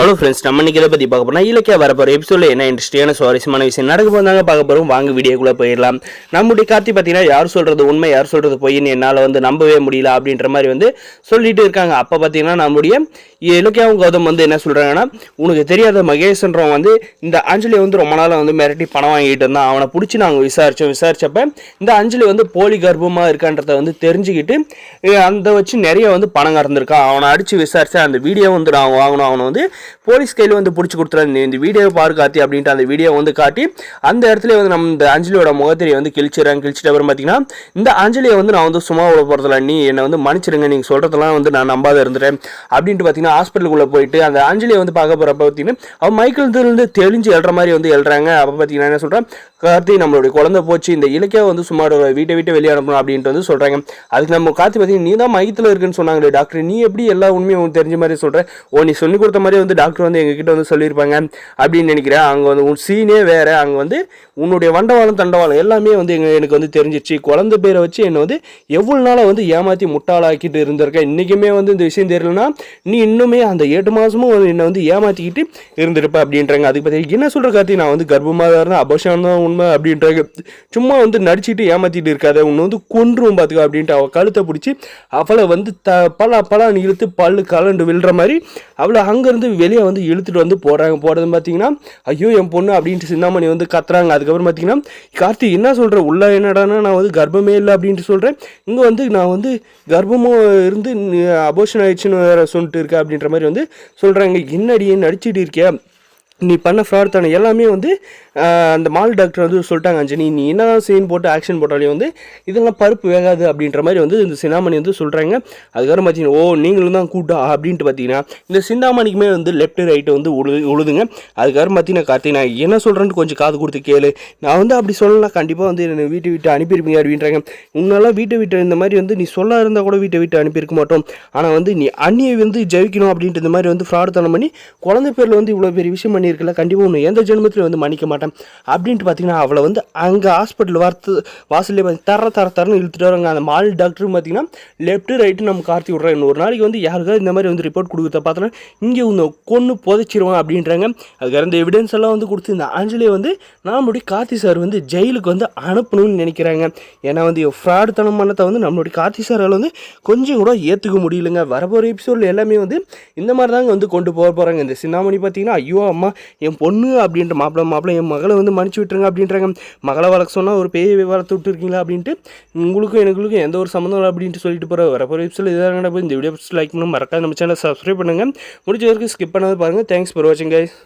Hello friends, நம்ம இன்னைக்கு இதை பற்றி பார்க்க போனால் இலக்கிய வரப்போகிற எபிசோடில் என்ன இன்ட்ரெஸ்டிங்கான சுவாரஸ்யமான விஷயம் நடக்க போதாங்க பார்க்க போகிறோம். வாங்க வீடியோக்குள்ளே போயிடலாம். நம்முடைய கார்த்தி பார்த்தீங்கன்னா யார் சொல்கிறது உண்மை யார் சொல்கிறது பொய்ன்னு என்னால் நம்பவே முடியல அப்படின்ற மாதிரி சொல்லிட்டு இருக்காங்க. அப்போ பார்த்தீங்கன்னா நம்முடைய இலக்கியாவும் கௌதம் என்ன சொல்கிறாங்கன்னா, உனக்கு தெரியாத மகேஷ்ன்றவன் இந்த அஞ்சலி ரொம்ப நாளாக மிரட்டி பணம் வாங்கிட்டு இருந்தான். அவனை பிடிச்சி நாங்கள் விசாரிச்சப்ப இந்த அஞ்சலி போலி கர்ப்பமாக இருக்கான்றத தெரிஞ்சுக்கிட்டு அந்த வச்சு நிறைய பணம் கறந்துருக்கான். அவனை அடித்து விசாரித்தா அந்த வீடியோ நான் வாங்கணும். அவனை போலீஸ் கையில் பிடிச்சி கொடுத்துறாங்க. இந்த வீடியோவை பாரு காத்தி அப்படின்ட்டு அந்த வீடியோ காட்டி அந்த இடத்துல நம்ம இந்த அஞ்சலியோட முகத்திரியை கிழிச்சிட்டு அப்புறம் பார்த்தீங்கன்னா இந்த அஞ்சலியை நான் சும்மா விட போகிறதில்ல, நீ என்னை மன்னிச்சிடுங்க, நீங்கள் சொல்கிறதெல்லாம் நான் நம்பாத இருந்துட்டேன் அப்படின்ட்டு பார்த்தீங்கன்னா ஹாஸ்பிட்டலுக்குள்ளே போயிட்டு அந்த அஞ்சலியை பார்க்க போகிறப்ப பார்த்தீங்கன்னா அவன் மைக்கிள் தெளிஞ்சு எழுற மாதிரி எழுறாங்க. அப்போ பார்த்தீங்கன்னா என்ன சொல்கிறேன், கார்த்தி நம்மளுடைய குழந்தை போச்சு, இந்த இலக்கிய சும்மா வீட்டை விட்டு வெளியே அனுப்பணும் அப்படின்ட்டு சொல்கிறாங்க. அதுக்கு நம்ம கார்த்தி பார்த்தீங்கன்னா நீ தான் மையத்தில் இருக்குன்னு சொன்னாங்களே டாக்டர், நீ எப்படி எல்லா உண்மையும் தெரிஞ்ச மாதிரி சொல்கிறேன், நீ சொல்லி கொடுத்த மாதிரி டாக்டர் எங்ககிட்ட சொல்லியிருப்பாங்க அப்படின்னு நினைக்கிறேன். அங்கே உன் சீனே வேறு, அங்கே உன்னுடைய வண்டவாளம் தண்டவாளம் எல்லாமே எனக்கு தெரிஞ்சிச்சு. குழந்தை பேரை வச்சு என்னை எவ்வளோ நாளாக ஏமாற்றி முட்டாளாக்கிட்டு இருந்திருக்கேன். இன்றைக்குமே இந்த விஷயம் தெரியலனா நீ இன்னுமே அந்த 8 மாதமும் என்னை ஏமாற்றிக்கிட்டு இருந்திருப்பேன் அப்படின்றாங்க. அதுக்கு பார்த்தீங்கன்னா என்ன சொல்கிற கார்த்தி, நான் கர்ப்பமாக தான் இருந்தேன், அபோஷன் தான் உண்மை அப்படின்றாங்க. சும்மா நடிச்சிட்டு ஏமாற்றிட்டு இருக்காத, உன்னை கொன்றும் பார்த்துக்கோ அப்படின்ட்டு அவள் கழுத்தை பிடிச்சி அவளை பலான்னு இழுத்து பல்லு கலண்டு விழுற மாதிரி அவளை அங்கேருந்து வெளியே இழுத்துட்டு போகிறது பார்த்தீங்கன்னா, ஐயோ என் பொண்ணு அப்படின்ட்டு சிந்தாமணி கத்துறாங்க. அதுக்கப்புறம் பார்த்தீங்கன்னா கார்த்தி என்ன சொல்கிற, உள்ள என்னடானா நான் கர்ப்பமே இல்லை அப்படின்ட்டு சொல்கிறேன், இங்கே நான் கர்ப்பமும் இருந்து அபோஷன் ஆயிடுச்சுன்னு வேற சொல்லிட்டு இருக்கேன் அப்படின்ற மாதிரி சொல்கிறாங்க. என்னடி நடிச்சிட்டு இருக்கே, நீ பண்ண ஃப்ராட் தானே எல்லாமே அந்த மால் டாக்டர் சொல்லிட்டாங்க, அஞ்சனி நீ என்னதான் சீன் போட்டு ஆக்ஷன் போட்டாலே இதெல்லாம் பருப்பு வேகாது அப்படின்ற மாதிரி இந்த சிந்தாமணி சொல்கிறாங்க. அதுக்கப்புறம் பார்த்தீங்கன்னா நீங்களும் தான் கூட்டா அப்படின்ட்டு பார்த்தீங்கன்னா இந்த சிந்தாமணிக்குமே லெஃப்ட் ரைட்டு உழுதுங்க. அதுக்கப்புறம் பார்த்தீங்கன்னா கார்த்தி நான் என்ன சொல்கிறேன்னு கொஞ்சம் காது கொடுத்து கேளு, நான் அப்படி சொல்லலாம் கண்டிப்பாக என்னை வீட்டை விட்டு அனுப்பியிருப்பீங்க அப்படின்றாங்க. உன்னால வீட்டை விட்டு இந்த மாதிரி நீ சொல்ல இருந்தால் கூட வீட்டை விட்டு அனுப்பியிருக்க மாட்டோம், ஆனால் நீ அண்ணியை ஜெயிக்கணும் அப்படின்ட்டு இந்த மாதிரி ஃப்ராட் தனம் பண்ணி குழந்தை பேரில் இவ்வளோ பெரிய விஷயம் பண்ணியிருக்கல, கண்டிப்பாக ஒன்று எந்த ஜென்மத்திலும் மன்னிக்க மாட்டேன் அப்படின்ட்டு பார்த்தீங்கன்னா அவளை அங்கே ஹாஸ்பிட்டல் வாசல்லே தரன்னு இழுத்துட்டு வராங்க. அந்த மால் டாக்டரும் பார்த்தீங்கன்னா லெஃப்ட் ரைட்டு நம்ம கார்த்தி விட்றாங்க. ஒரு நாளைக்கு யாருக்காவது இந்த மாதிரி ரிப்போர்ட் கொடுக்குறத பார்த்தோன்னா இங்கே கொன்று புதைச்சிருவாங்க அப்படின்றாங்க. அதுக்கு அந்த எவிடன்ஸ் எல்லாம் கொடுத்து இந்த அஞ்சலியை நம்மளுடைய கார்த்தி சார் ஜெயிலுக்கு அனுப்பணும்னு நினைக்கிறாங்க. ஏன்னா ஃப்ராட் தனம் பண்ணத்தை நம்மளுடைய கார்த்தி சாரால் கொஞ்சம் கூட ஏற்றுக்க முடியலங்க. வரப்போகிற எபிசோடில் எல்லாமே இந்த மாதிரி தாங்க கொண்டு போகிறாங்க. இந்த சிந்தாமணி பார்த்தீங்கன்னா ஐயோ அம்மா என் பொண்ணு அப்படின்ற மாப்பிள்ளை என் மகளை மன்னிச்சு விட்டுருங்க அப்படின்றாங்க. மகளை வளர்க்க சொன்னால் ஒரு பேய் வளர்த்து விட்டுருக்கீங்களா அப்படின்ட்டு, உங்களுக்கும் எனக்குள்ளுக்கும் எந்த ஒரு சம்மந்தம் இல்லை அப்படின்ட்டு சொல்லிட்டு போகிற வரப்போகிற எபிசோட் இதாக. இந்த வீடியோ லைக் பண்ணணும், மறக்காம நம்ம சேனலை சப்ஸ்கிரைப் பண்ணுங்கள். முடிஞ்ச வரைக்கும் ஸ்கிப் பண்ணாத பாருங்கள். தேங்க்ஸ் ஃபார் வாட்சிங் கைஸ்.